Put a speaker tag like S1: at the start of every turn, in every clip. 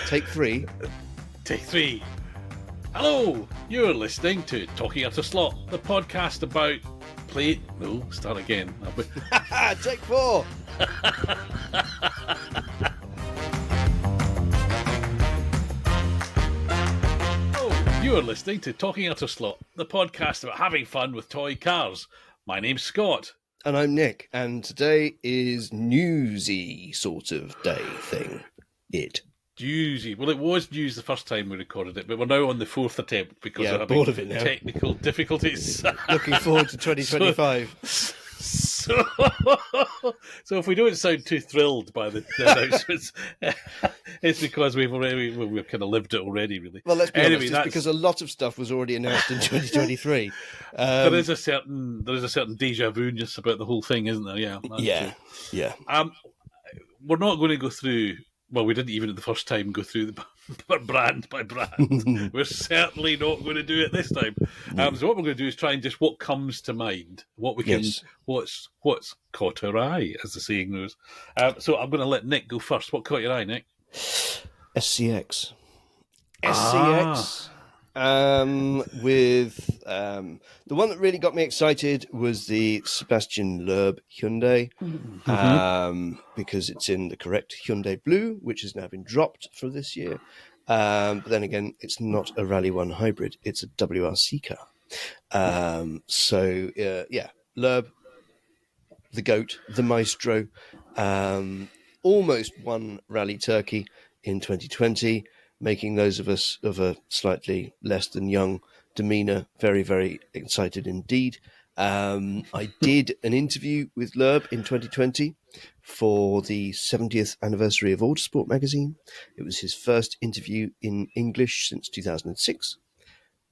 S1: Take 3.
S2: Take 3. Hello, you're listening to Talking At a Slot, the podcast about play. No, start again.
S1: Take 4.
S2: Oh, you're listening to Talking At a Slot, the podcast about having fun with toy cars. My name's Scott.
S1: And I'm Nick, and today is newsy sort of day thing.
S2: Newsy. Well, it was news the first time we recorded it, but we're now on the 4th attempt because we're having
S1: bored of it now.
S2: Technical difficulties.
S1: Looking forward to 2025.
S2: So if we don't sound too thrilled by the announcements, it's because we've kind of lived it already, really.
S1: Well, let's be honest, it's because a lot of stuff was already announced in 2023.
S2: There is a certain déjà vu-ness about the whole thing, isn't there? Yeah.
S1: Yeah.
S2: We're not going to go through. Well, we didn't even at the first time go through the brand by brand. We're certainly not going to do it this time. So what we're going to do is try and just what comes to mind, what we can, what's caught our eye, as the saying goes. So I'm going to let Nick go first. What caught your eye, Nick?
S1: SCX. With the one that really got me excited was the Sebastian Loeb Hyundai, because it's in the correct Hyundai Blue, which has now been dropped for this year. But then again, it's not a Rally 1 hybrid; it's a WRC car. Loeb, the GOAT, the Maestro, almost won Rally Turkey in 2020. Making those of us of a slightly less than young demeanour very, very excited indeed. I did an interview with Loeb in 2020 for the 70th anniversary of Autosport magazine. It was his first interview in English since 2006,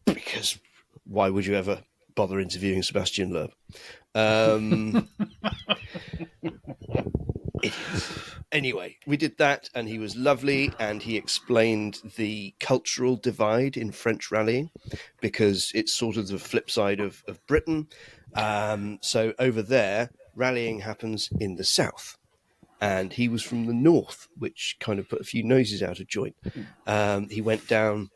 S1: because why would you ever bother interviewing Sebastian Loeb? Anyway, we did that, and he was lovely, and he explained the cultural divide in French rallying, because it's sort of the flip side of Britain. So over there, rallying happens in the south, and he was from the north, which kind of put a few noses out of joint. He went down.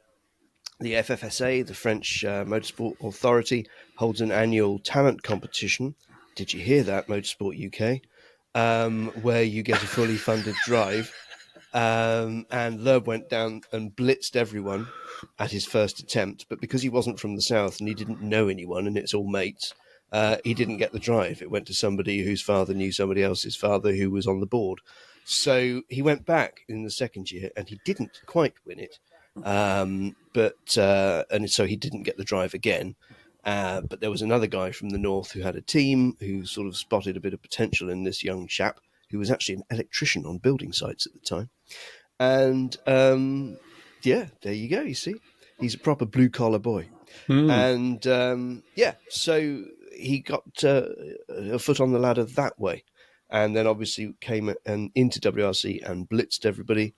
S1: The FFSA, the French Motorsport Authority, holds an annual talent competition. Did you hear that, Motorsport UK? Where you get a fully funded drive. And Loeb went down and blitzed everyone at his first attempt, but because he wasn't from the south and he didn't know anyone and it's all mates, he didn't get the drive. It went to somebody whose father knew somebody else's father who was on the board. So he went back in the second year and he didn't quite win it. And so he didn't get the drive again. But there was another guy from the north who had a team who sort of spotted a bit of potential in this young chap who was actually an electrician on building sites at the time. And there you go, you see. He's a proper blue-collar boy. And so he got a foot on the ladder that way. And then obviously came into WRC and blitzed everybody.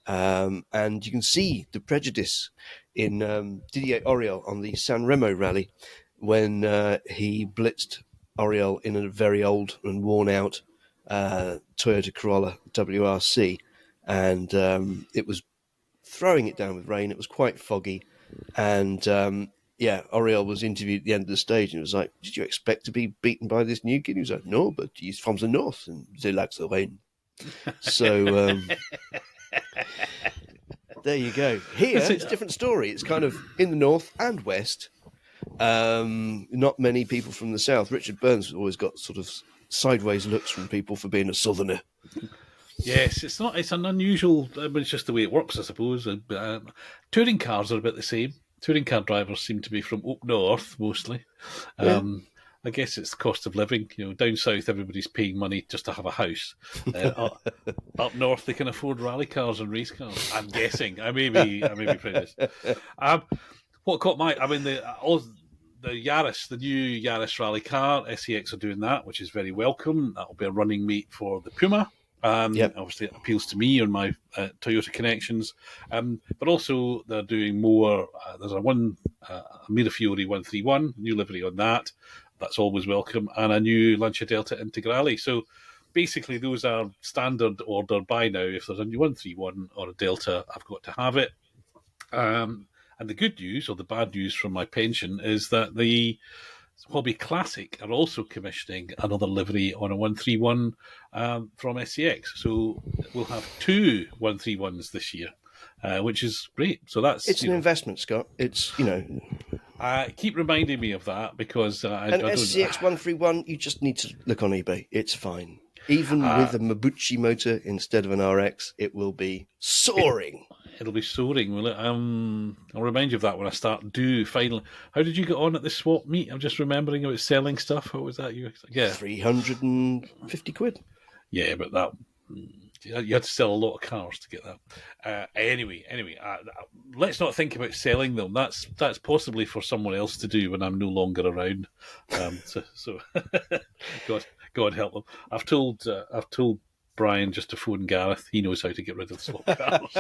S1: And you can see the prejudice in Didier Auriol on the San Remo rally when he blitzed Auriol in a very old and worn out Toyota Corolla WRC, and it was throwing it down with rain. It was quite foggy, and Auriol was interviewed at the end of the stage and it was like, did you expect to be beaten by this new kid? He was like, no, but he's from the north and they like the rain. So there you go. Here, it's a different story. It's kind of in the north and west. Not many people from the south. Richard Burns always got sort of sideways looks from people for being a southerner.
S2: Yes, it's not. It's an unusual. It's just the way it works, I suppose. Touring cars are about the same. Touring car drivers seem to be from up north mostly. I guess it's the cost of living. Down south, everybody's paying money just to have a house. Up north, they can afford rally cars and race cars. I'm guessing. I may be prejudiced. What caught my? the Yaris, the new Yaris rally car, SCX are doing that, which is very welcome. That'll be a running mate for the Puma. Obviously, it appeals to me and my Toyota connections. But also, they're doing more. There's a Mirafiori 131, new livery on that. That's always welcome. And a new Lancia Delta Integrale. So basically those are standard order by now. If there's a new 131 or a Delta, I've got to have it. And the good news, or the bad news from my pension, is that the Hobby Classic are also commissioning another livery on a 131 from SCX. So we'll have two 131s this year, which is great. So
S1: it's an investment, Scott. It's,
S2: keep reminding me of that because I
S1: an
S2: don't.
S1: SCX 131. You just need to look on eBay. It's fine. Even with a Mabuchi motor instead of an RX, it will be soaring.
S2: It'll be soaring, will it? I'll remind you of that when I start finally. How did you get on at the swap meet? I'm just remembering about selling stuff. What was that? Yeah,
S1: 350 quid.
S2: Yeah, but that you had to sell a lot of cars to get that. Anyway, let's not think about selling them. That's possibly for someone else to do when I'm no longer around. So God help them. I've told Brian just to phone Gareth. He knows how to get rid of the swap cars.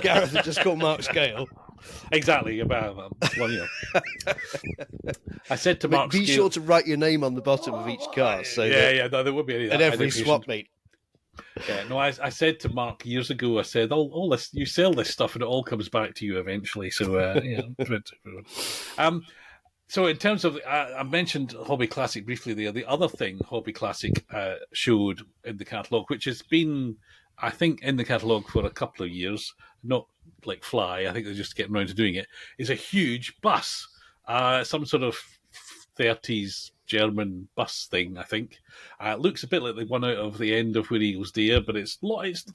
S1: Gareth had just called Mark Scale.
S2: Exactly. About one year. I said to Mark,
S1: be sure to write your name on the bottom of each car. So
S2: no, there would be any of that.
S1: At every swap meet.
S2: Yeah, no, I said to Mark years ago, I said, all this, you sell this stuff and it all comes back to you eventually. So, so in terms of, I mentioned Hobby Classic briefly there. The other thing Hobby Classic showed in the catalogue, which has been, I think, in the catalogue for a couple of years, not like Fly, I think they're just getting around to doing it, is a huge bus, some sort of 30s German bus thing, I think. It looks a bit like the one out of the end of Where Eagles Dare, but it's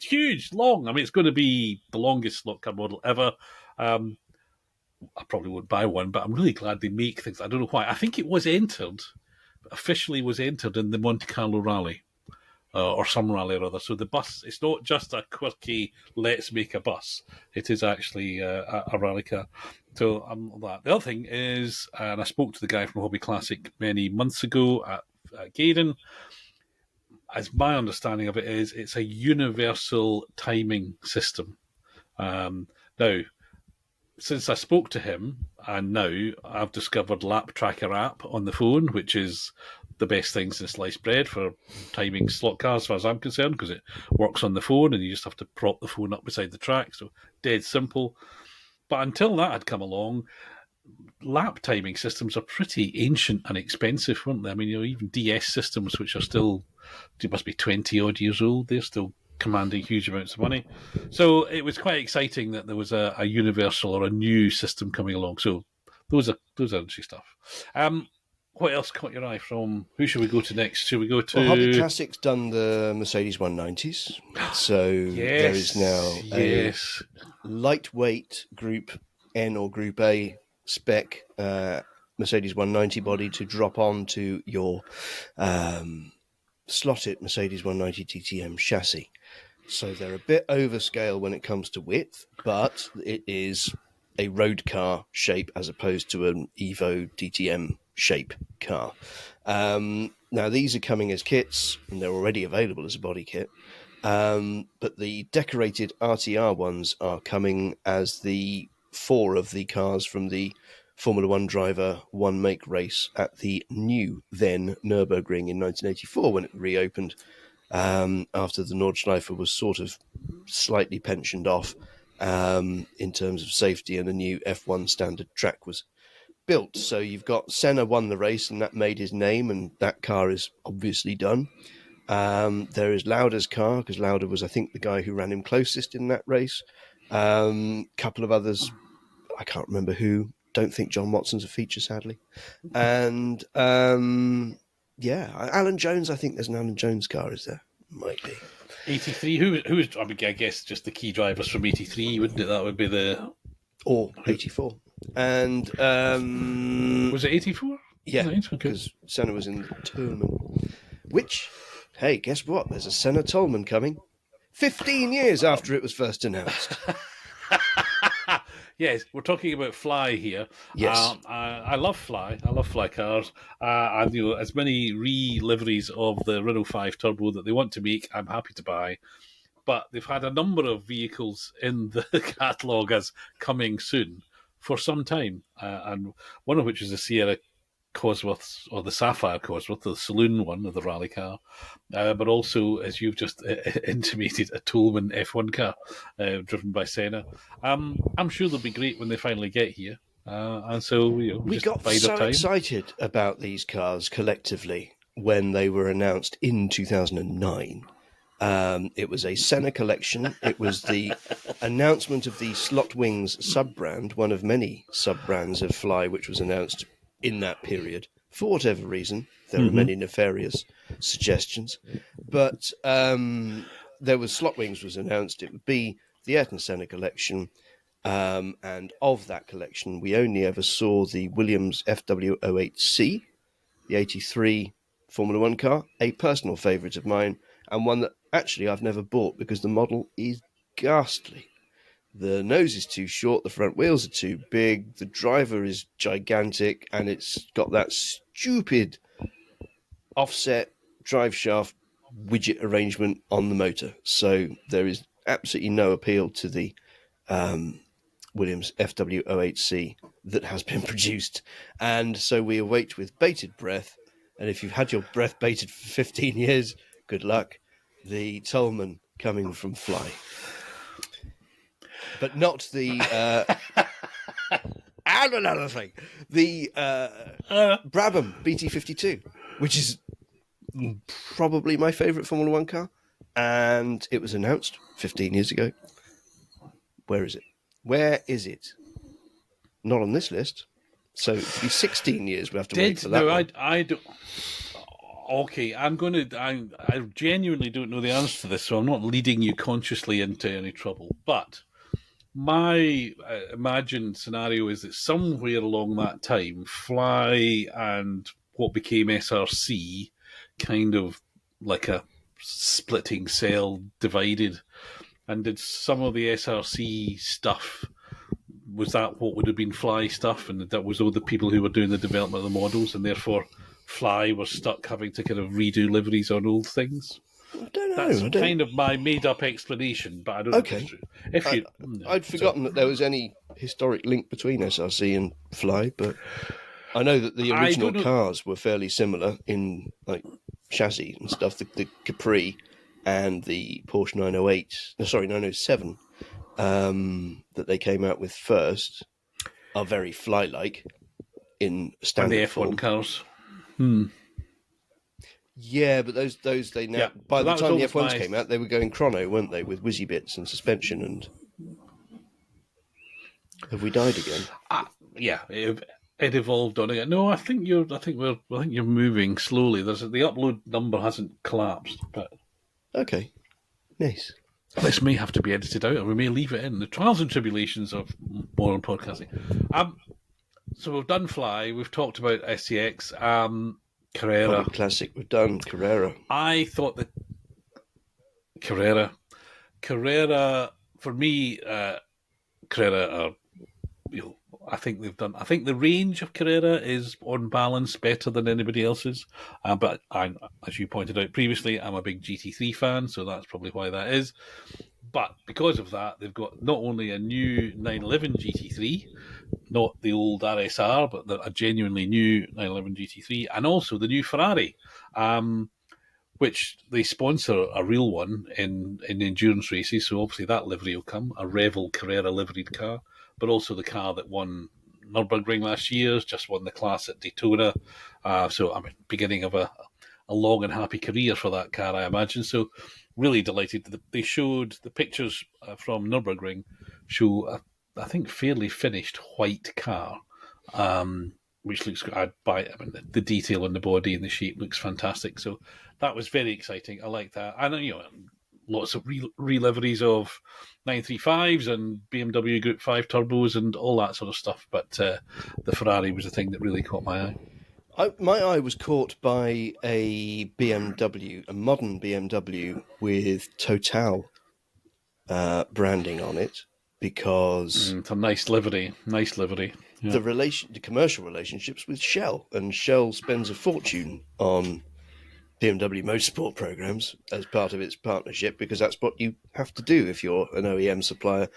S2: huge, long. I mean, it's going to be the longest slot car model ever. I probably won't buy one, but I'm really glad they make things. I don't know why. I think it was officially was entered in the Monte Carlo Rally, or some rally or other. So the bus, it's not just a quirky, let's make a bus. It is actually a rally car. So that. The other thing is, and I spoke to the guy from Hobby Classic many months ago at Gaydon, as my understanding of it is, it's a universal timing system. Now, since I spoke to him, and now I've discovered Lap Tracker app on the phone, which is the best thing since sliced bread for timing slot cars, as far as I'm concerned, because it works on the phone and you just have to prop the phone up beside the track. So dead simple. But until that had come along, lap timing systems are pretty ancient and expensive, weren't they? I mean, even DS systems, which are still, they must be 20 odd years old, they're still commanding huge amounts of money. So it was quite exciting that there was a universal or a new system coming along. So those are interesting stuff. What else caught your eye from? Who should we go to next? Should we go to...
S1: Well, Hobby Classic's done the Mercedes 190s. So there is now a lightweight Group N or Group A spec Mercedes 190 body to drop onto your slotted Mercedes 190 TTM chassis. So they're a bit overscale when it comes to width, but it is a road car shape as opposed to an Evo DTM shape car. Now, these are coming as kits, and they're already available as a body kit. But the decorated RTR ones are coming as the 4 of the cars from the Formula One driver one make race at the new then Nürburgring in 1984 when it reopened after the Nordschleife was sort of slightly pensioned off in terms of safety, and a new F1 standard track was built. So you've got Senna won the race and that made his name, and that car is obviously done. There is Lauda's car, because Lauda was, I think, the guy who ran him closest in that race. Couple of others, I can't remember who. Don't think John Watson's a feature, sadly. And Alan Jones, I think there's an Alan Jones car, is there? Might be.
S2: 83, who is, I mean, I guess just the key drivers from 83, wouldn't it? That would be the...
S1: Or 84. And...
S2: was it 84?
S1: Yeah, because Senna was in the tournament. Which, hey, guess what? There's a Senna Tolman coming 15 years after it was first announced.
S2: Yes, we're talking about Fly here.
S1: Yes.
S2: I love Fly. I love Fly cars. And as many re-liveries of the Renault 5 Turbo that they want to make, I'm happy to buy. But they've had a number of vehicles in the catalogue as coming soon for some time. And one of which is the Sierra Cosworths, or the Sapphire Cosworth, the saloon one of the rally car, but also, as you've just intimated, a Toleman F1 car driven by Senna. I'm sure they'll be great when they finally get here. And so
S1: we got so excited about these cars collectively when they were announced in 2009. It was a Senna collection. It was the announcement of the Slot Wings sub-brand, one of many sub-brands of Fly, which was announced in that period. For whatever reason, there are many nefarious suggestions. But there was Slot Wings was announced. It would be the Ayrton Senna collection. And of that collection, we only ever saw the Williams FW08C, the 83 Formula One car, a personal favourite of mine, and one that actually I've never bought because the model is ghastly. The nose is too short, the front wheels are too big, the driver is gigantic, and it's got that stupid offset drive shaft widget arrangement on the motor. So there is absolutely no appeal to the Williams FW08C that has been produced. And so we await with bated breath, and if you've had your breath bated for 15 years, good luck, the Toleman coming from Fly. But not the... and another thing, the Brabham BT52, which is probably my favourite Formula One car, and it was announced 15 years ago. Where is it? Where is it? Not on this list. So it'll be 16 years we have to wait for that. No,
S2: I don't. Okay, I genuinely don't know the answer to this, so I'm not leading you consciously into any trouble. But my imagined scenario is that somewhere along that time, Fly and what became SRC kind of like a splitting cell divided. And did some of the SRC stuff, was that what would have been Fly stuff? And that was all the people who were doing the development of the models, and therefore Fly was stuck having to kind of redo liveries on old things?
S1: I don't know.
S2: That's kind of my made-up explanation, but I don't know if it's true.
S1: I'd forgotten that there was any historic link between SRC and Fly, but I know that the original cars were fairly similar in like chassis and stuff. The Capri and the Porsche 907 that they came out with first are very Fly-like in standard
S2: and the F1
S1: form.
S2: cars.
S1: Yeah, but those they now by the time the F1s came out, they were going chrono, weren't they, with whizzy bits and suspension? And have we died again?
S2: Yeah, it evolved on again. No, I think you're moving slowly. The upload number hasn't collapsed, but
S1: okay, nice.
S2: This may have to be edited out, or we may leave it in. The trials and tribulations of modern podcasting. So we've done Fly. We've talked about SCX. Carrera.
S1: Probably classic. We've done Carrera.
S2: I thought that Carrera, for me, Carrera are, I think they've done. I think the range of Carrera is on balance better than anybody else's. But as you pointed out previously, I'm a big GT3 fan, so that's probably why that is. But because of that, they've got not only a new 911 GT3, not the old RSR, but a genuinely new 911 GT3, and also the new Ferrari, which they sponsor a real one in endurance races. So obviously that livery will come, a Revel Carrera liveried car, but also the car that won Nürburgring last year, has just won the class at Daytona. So beginning of a long and happy career for that car, I imagine. So really delighted that they showed the pictures from Nürburgring show I think fairly finished white car, which looks good. The detail on the body and the shape looks fantastic. So that was very exciting. I like that. And lots of re-liveries of 935s and BMW Group 5 turbos and all that sort of stuff. But the Ferrari was the thing that really caught my eye.
S1: My eye was caught by a BMW, a modern BMW with Total branding on it, because
S2: it's a nice livery. Yeah.
S1: The commercial relationships with Shell, and Shell spends a fortune on BMW motorsport programs as part of its partnership, because that's what you have to do if you're an OEM supplier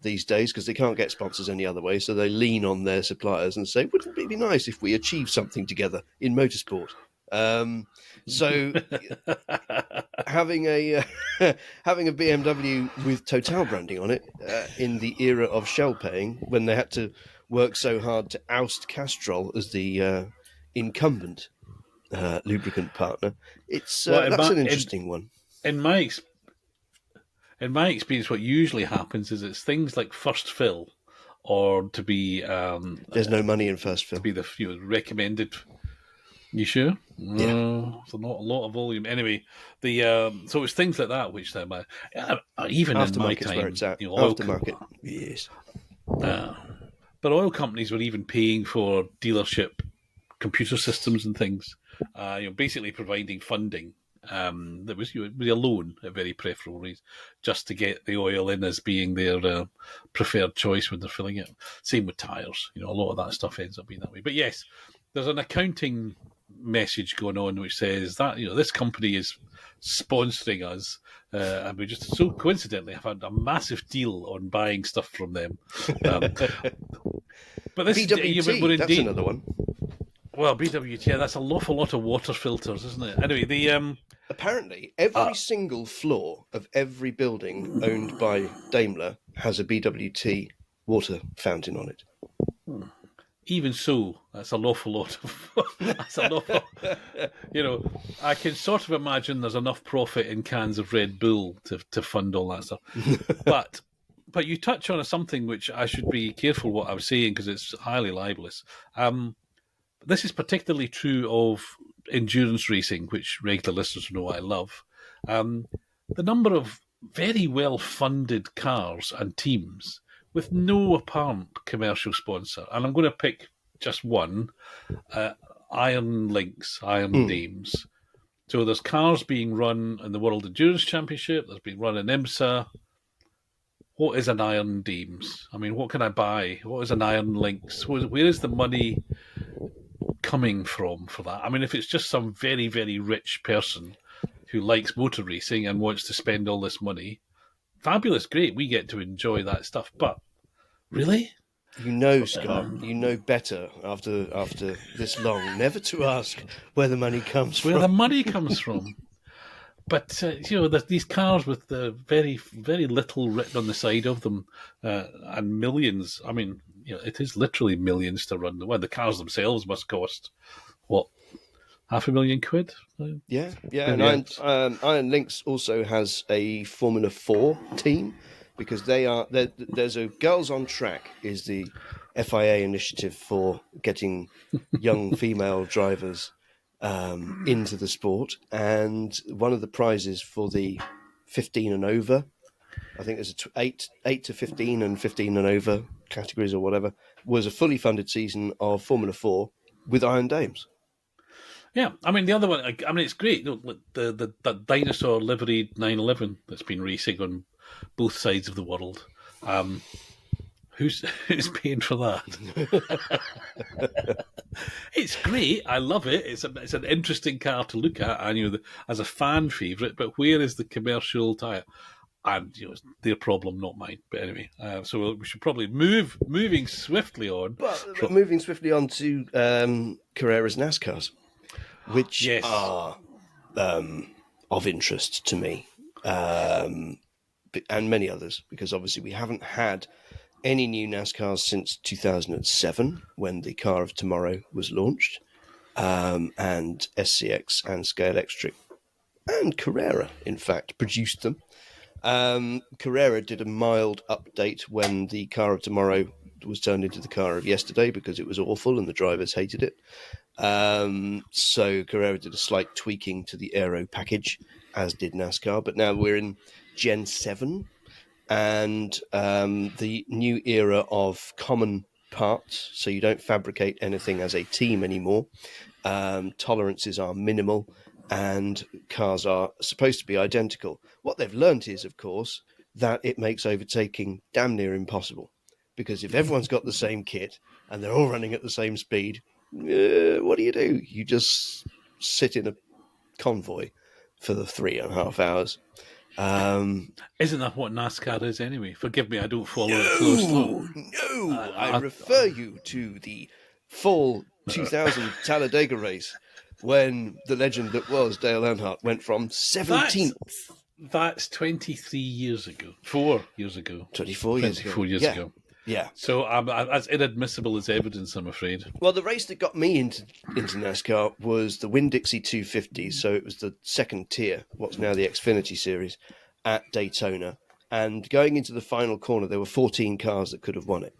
S1: these days because they can't get sponsors any other way. So they lean on their suppliers and say, wouldn't it be nice if we achieve something together in motorsport? So having a having a BMW with Total branding on it in the era of Shell paying, when they had to work so hard to oust Castrol as the incumbent lubricant partner, it's that's an interesting one.
S2: In my experience, what usually happens is it's things like first fill, or to be
S1: there's no money in first fill.
S2: To be the recommended. You sure?
S1: Yeah,
S2: so not a lot of volume. Anyway, so it's things like that which even in my time,
S1: where it's at.
S2: Oil
S1: aftermarket, yes.
S2: But oil companies were even paying for dealership computer systems and things. Basically providing funding. That was a loan at very preferable rates, just to get the oil in as being their preferred choice when they're filling it. Same with tyres. A lot of that stuff ends up being that way. But yes, there's an accounting message going on which says that this company is sponsoring us, and we just so coincidentally have had a massive deal on buying stuff from them. But this
S1: BWT, that's another one.
S2: Well, BWT, that's an awful lot of water filters, isn't it? Anyway,
S1: apparently every single floor of every building owned by Daimler has a BWT water fountain on it.
S2: Even so, that's an awful lot of. That's an awful. I can sort of imagine there's enough profit in cans of Red Bull to fund all that stuff. But you touch on something which I should be careful what I'm saying because it's highly libelous. This is particularly true of endurance racing, which regular listeners know I love. The number of very well-funded cars and teams with no apparent commercial sponsor. And I'm going to pick just one, Iron Lynx, Iron Dames. So there's cars being run in the World Endurance Championship, there's been run in IMSA. What is an Iron Dames? I mean, what can I buy? What is an Iron Lynx? Where is the money coming from for that? I mean, if it's just some very, very rich person who likes motor racing and wants to spend all this money, fabulous, great, we get to enjoy that stuff. But really,
S1: Scott, you know better after this long, never to ask where the money comes from.
S2: Where the money comes from. But there's these cars with very, very little written on the side of them, and millions. I mean, it is literally millions to run. Well, the cars themselves must cost what, £500,000?
S1: Yeah. And Iron Lynx also has a Formula 4 team because there's a Girls on Track is the FIA initiative for getting young female drivers into the sport, and one of the prizes for the 15 and over, I think there's 8 to 15 and 15 and over categories or whatever, was a fully funded season of Formula 4 with Iron Dames.
S2: Yeah, I mean the other one. I mean it's great. The dinosaur liveried 911 that's been racing on both sides of the world. Who's paying for that? It's great. I love it. It's an interesting car to look at, and as a fan favourite. But where is the commercial tie? And it's their problem, not mine. But anyway, so we should probably moving swiftly on.
S1: But moving swiftly on to Carrera's NASCARs, which are of interest to me, and many others, because obviously we haven't had any new NASCARs since 2007, when the Car of Tomorrow was launched, and SCX and Scale Electric and Carrera, in fact, produced them. Carrera did a mild update when the Car of Tomorrow was turned into the Car of Yesterday because it was awful and the drivers hated it. So Carrera did a slight tweaking to the aero package, as did NASCAR. But now we're in Gen 7, and the new era of common parts, so you don't fabricate anything as a team anymore. Tolerances are minimal, and cars are supposed to be identical. What they've learnt is, of course, that it makes overtaking damn near impossible, because if everyone's got the same kit and they're all running at the same speed, what do? You just sit in a convoy for the 3.5 hours.
S2: Isn't that what NASCAR is anyway? Forgive me, I don't follow it closely.
S1: No, I refer you to the fall 2000 Talladega race when the legend that was Dale Earnhardt went from 17th.
S2: That's 23 years ago. 4 years ago.
S1: 24 years ago.
S2: 24 years ago.
S1: Yeah.
S2: So that's inadmissible as evidence, I'm afraid.
S1: Well, the race that got me into NASCAR was the Winn-Dixie 250. So it was the second tier, what's now the Xfinity Series, at Daytona. And going into the final corner, there were 14 cars that could have won it.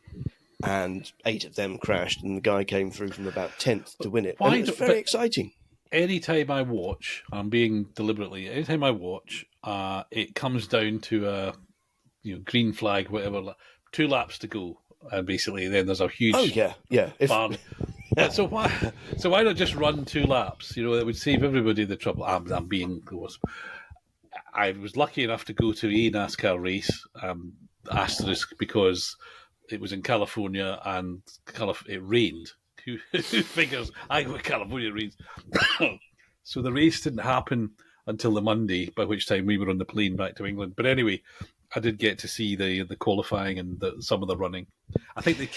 S1: And 8 of them crashed, and the guy came through from about 10th to win it. And it was very exciting.
S2: Anytime I watch, I'm being deliberately, anytime I watch, it comes down to a green flag, whatever, 2 laps to go. And basically then there's a huge barn. So why not just run 2 laps? That would save everybody the trouble. I'm being close. I was lucky enough to go to a NASCAR race, asterisk, because it was in California and it rained. Who figures? I go to California, it rains. So the race didn't happen until the Monday, by which time we were on the plane back to England. But anyway, I did get to see the qualifying and some of the running. I think they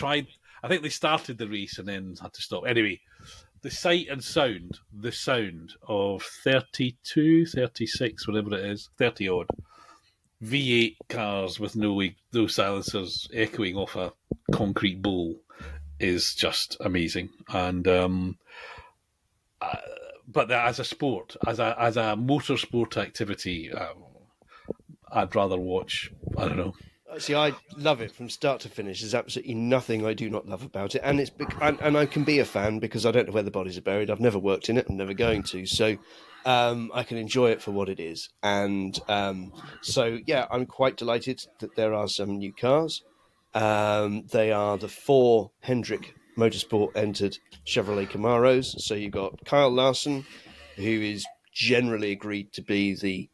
S2: started the race and then had to stop. Anyway, the sight and sound, of 32, 36, whatever it is, 30 odd, V8 cars with no silencers echoing off a concrete bowl is just amazing. And but as a sport, as a motorsport activity, I'd rather watch. I don't know.
S1: See, I love it from start to finish. There's absolutely nothing I do not love about it, and and I can be a fan because I don't know where the bodies are buried. I've never worked in it. I'm never going to, so I can enjoy it for what it is. And so, yeah, I'm quite delighted that there are some new cars. They are the 4 Hendrick Motorsport entered Chevrolet Camaros. So you've got Kyle Larson, who is generally agreed to be the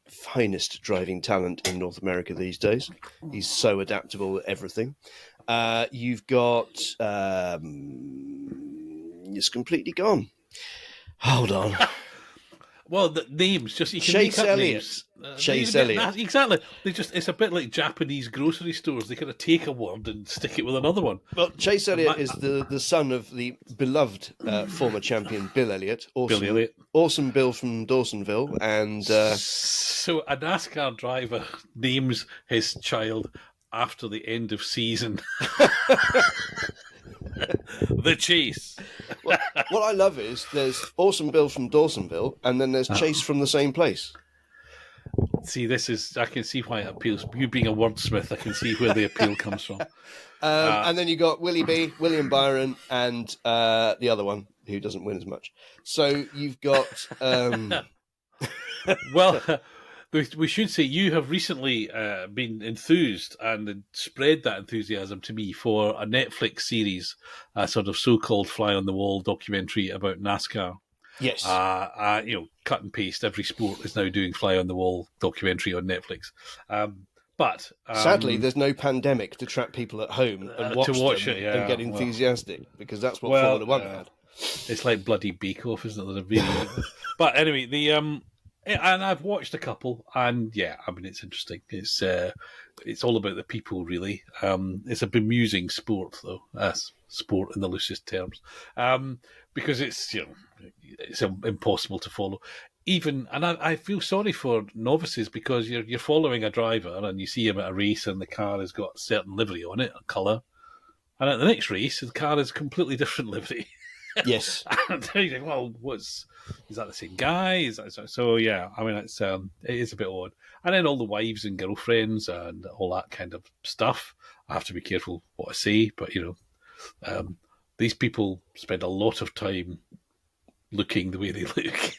S1: finest driving talent in North America these days. He's so adaptable at everything. You've got it's completely gone. Hold on.
S2: Well, the names just you can
S1: Chase
S2: make up
S1: Elliott.
S2: names.
S1: Chase Elliott.
S2: Exactly. It's a bit like Japanese grocery stores. They kind of take a word and stick it with another one.
S1: Well, Chase Elliott is the son of the beloved former champion Bill Elliott. Awesome Bill from Dawsonville, and
S2: so a NASCAR driver names his child after the end of season. The Chase.
S1: Well, what I love is there's Awesome Bill from Dawsonville, and then there's Chase from the same place.
S2: See, I can see why it appeals. You being a wordsmith, I can see where the appeal comes from.
S1: And then you got Willie B, William Byron, and the other one who doesn't win as much. So you've got.
S2: Well, we should say you have recently been enthused and spread that enthusiasm to me for a Netflix series, a sort of so-called fly-on-the-wall documentary about NASCAR.
S1: Yes.
S2: Cut and paste. Every sport is now doing fly-on-the-wall documentary on Netflix. But
S1: sadly, there's no pandemic to trap people at home and watch them and get enthusiastic, because that's what Formula One had.
S2: It's like bloody Bake Off, isn't it? There's a video. But anyway, and I've watched a couple, and it's interesting. It's all about the people, really. It's a bemusing sport, though. Sport in the loosest terms, because it's impossible to follow. And I feel sorry for novices, because you're following a driver and you see him at a race and the car has got a certain livery on it, a colour, and at the next race the car is a completely different livery.
S1: Yes.
S2: And you think, well, is that the same guy? So? Yeah, I mean, it is a bit odd. And then all the wives and girlfriends and all that kind of stuff. I have to be careful what I say, but these people spend a lot of time looking the way they look.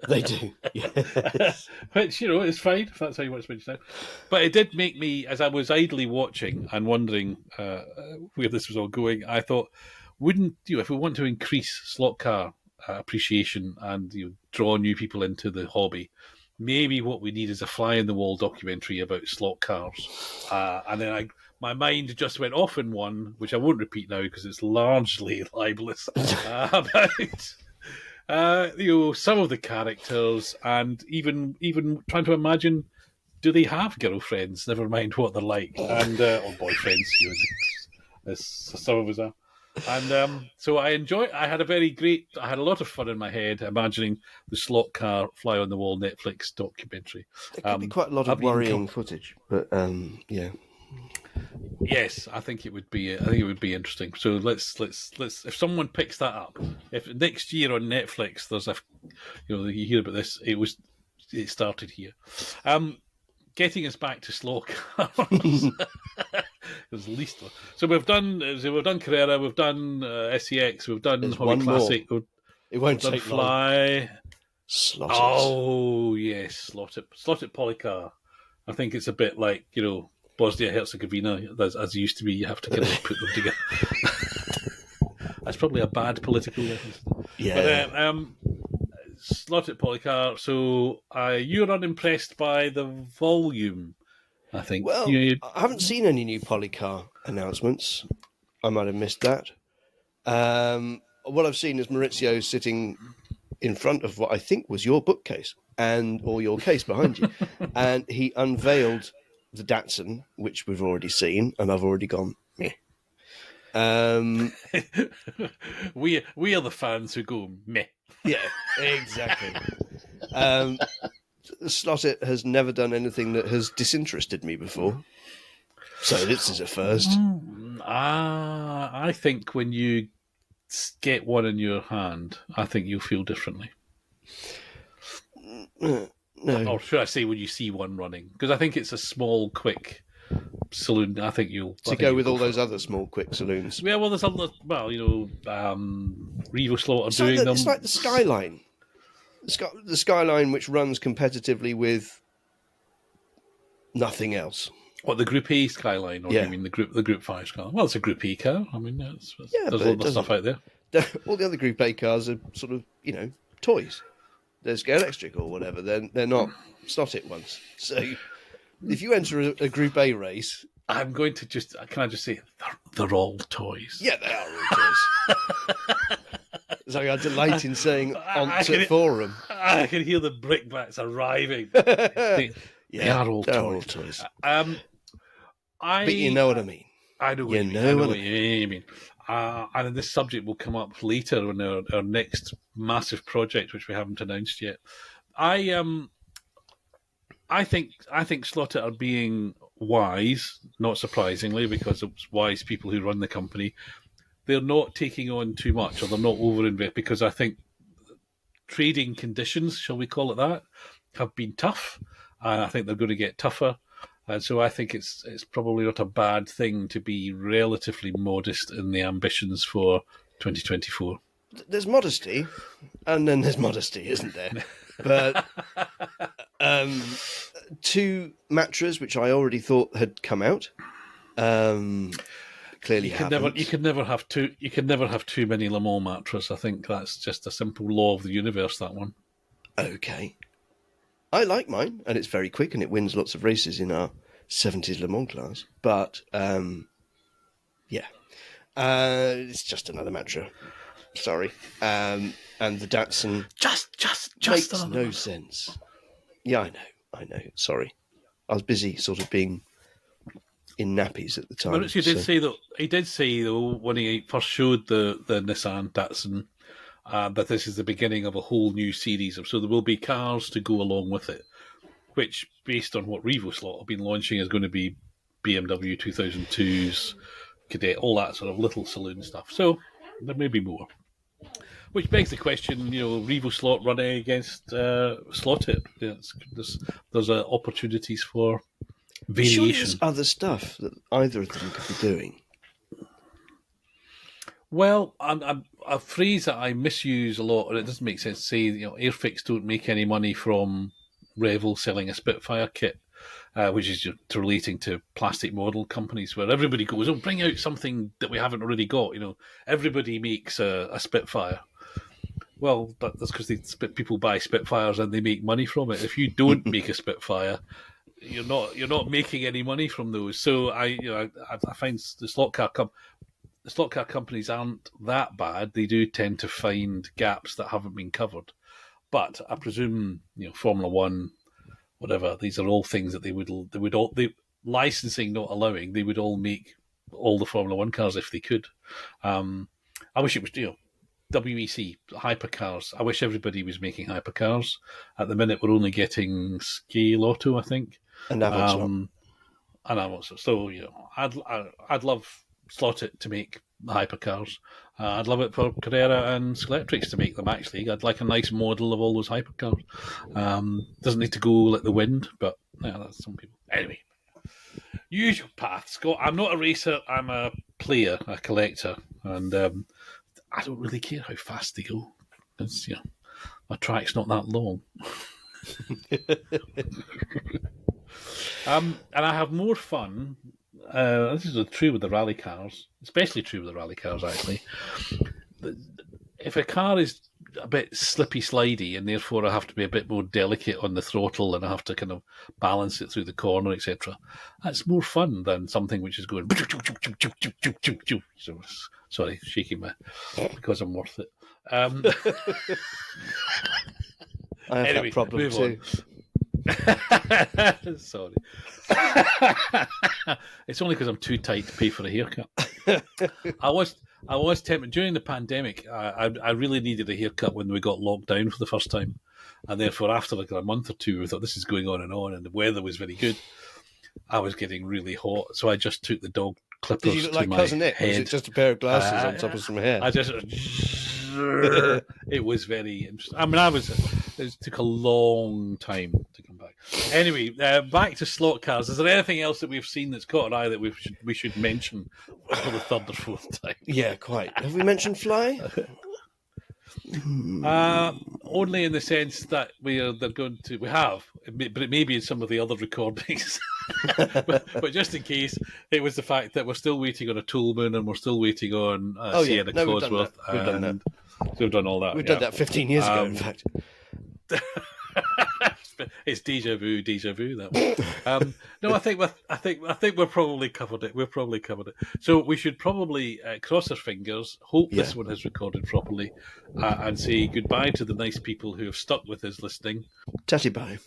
S1: They do. Yes.
S2: Which, is fine if that's how you want to spend your time. But it did make me, as I was idly watching and wondering where this was all going, I thought, wouldn't if we want to increase slot car appreciation and draw new people into the hobby, maybe what we need is a fly-in-the-wall documentary about slot cars. And then my mind just went off in one, which I won't repeat now because it's largely libelous, about Some of the characters, and even trying to imagine, do they have girlfriends? Never mind what they're like, and or boyfriends, as some of us are. And so I had I had a lot of fun in my head imagining the slot car fly on the wall Netflix documentary.
S1: There could be quite a lot of worrying footage, but yeah.
S2: Yes, I think it would be. I think it would be interesting. So let's. If someone picks that up, if next year on Netflix there's you hear about this. It started here. Getting us back to slot cars. There's at least one. So we've done Carrera, we've done SEX, we've done Hobby Classic.
S1: It won't take
S2: Fly.
S1: Long. Slot it.
S2: Oh yes, slot it Polycar. I think it's a bit like Bosnia Herzegovina, as it used to be. You have to kind of put them together. That's probably a bad political reference.
S1: Yeah.
S2: But, slot it Polycar. So you're unimpressed by the volume, I think.
S1: Well, I haven't seen any new Polycar announcements. I might have missed that. What I've seen is Maurizio sitting in front of what I think was your bookcase or your case behind you, and he unveiled the Datsun, which we've already seen, and I've already gone, meh.
S2: We are the fans who go, meh.
S1: Yeah, exactly. Slot It has never done anything that has disinterested me before. So this is a first.
S2: I think when you get one in your hand, I think you'll feel differently.
S1: No.
S2: Or should I say when you see one running? Because I think it's a small, quick saloon. I think you'll...
S1: go with all those other small, quick saloons.
S2: Yeah, well, there's other... Well, Revo Slot are doing them.
S1: It's like the Skyline. The Skyline, which runs competitively with nothing else.
S2: What, the Group A Skyline? Or you mean the Group 5 Skyline? Well, it's a Group E car. I mean, there's a lot of stuff out there.
S1: All the other Group A cars are sort of, toys. They're electric or whatever. They're not Slot It ones. So if you enter a Group A race...
S2: I'm going to can I just say, they're all toys.
S1: Yeah, they are all toys. So I delight in saying on to forum.
S2: I can hear the brickbats arriving. They are all toys.
S1: But you know what I mean.
S2: I know what you mean. And this subject will come up later on our next massive project, which we haven't announced yet. I think Slot It are being wise, not surprisingly, because it's wise people who run the company. They're not taking on too much, or they're not over-invested, because I think trading conditions, shall we call it that, have been tough, and I think they're going to get tougher. And so I think it's probably not a bad thing to be relatively modest in the ambitions for 2024.
S1: There's modesty, and then there's modesty, isn't there? But two Matras, which I already thought had come out, clearly haven't.
S2: You can never have too many Le Mans Matras. I think that's just a simple law of the universe, that one.
S1: Okay. I like mine, and it's very quick, and it wins lots of races in our 70s Le Mans class. But, it's just another Matra. Sorry. And the Datsun
S2: just
S1: makes no sense. Yeah, I know. Sorry. I was busy sort of being in nappies at the time.
S2: But he did say though, when he first showed the Nissan Datsun, that this is the beginning of a whole new series. So there will be cars to go along with it, which, based on what Revo Slot have been launching, is going to be BMW 2002s, Cadet, all that sort of little saloon stuff. So there may be more. Which begs the question, Revo Slot running against Slot It. There's opportunities for variation.
S1: Sure, there's other stuff that either of them could be doing.
S2: Well, a phrase that I misuse a lot, and it doesn't make sense to say, Airfix don't make any money from Revel selling a Spitfire kit, which is relating to plastic model companies where everybody goes, bring out something that we haven't already got. Everybody makes a Spitfire. Well, that's because people buy Spitfires and they make money from it. If you don't make a Spitfire, you're not making any money from those. So I find the slot car slot car companies aren't that bad. They do tend to find gaps that haven't been covered. But I presume, Formula One, whatever, these are all things that they would all, licensing not allowing, they would all make all the Formula One cars if they could. I wish it was, WEC, hypercars. I wish everybody was making hypercars. At the minute, we're only getting Scale Auto, I think.
S1: And Avon's not.
S2: And I'm also, so, I'd love Slotted to make hypercars. I'd love it for Carrera and Skeletrix to make them, actually. I'd like a nice model of all those hypercars. Doesn't need to go like the wind, but that's some people. Anyway, usual path, Scott. I'm not a racer. I'm a player, a collector. And I don't really care how fast they go. It's, my track's not that long. And I have more fun. This is true with the rally cars, especially true with the rally cars, actually. If a car is a bit slippy, slidey, and therefore I have to be a bit more delicate on the throttle and I have to kind of balance it through the corner, etc., that's more fun than something which is going. So, sorry, shaking my because I'm worth it.
S1: I have
S2: Anyway,
S1: that problem
S2: move
S1: too.
S2: on. Sorry. It's only because I'm too tight to pay for a haircut. I was tempted during the pandemic. I really needed a haircut when we got locked down for the first time, and therefore after like a month or two, I thought this is going on, and the weather was very good. I was getting really hot, so I just took the dog clippers.
S1: Did you look
S2: to
S1: like
S2: my
S1: Cousin Nick?
S2: head.
S1: Was it just a pair of glasses on top of some hair?
S2: I just. It was very interesting. I mean, it took a long time to come back. Anyway, back to slot cars. Is there anything else that we've seen that's caught an eye that we should mention for the third or fourth time?
S1: Yeah, quite. Have we mentioned Fly?
S2: Only in the sense that we have, but it may be in some of the other recordings. but just in case, it was the fact that we're still waiting on a Toolman and we're still waiting on Sienna Cosworth.
S1: We've done that.
S2: We've done all that.
S1: We've done that 15 years ago, in fact.
S2: It's deja vu. That one. No, I think we've probably covered it. We've probably covered it. So we should probably cross our fingers, hope this one has recorded properly, and say goodbye to the nice people who have stuck with us listening.
S1: Tatty bye.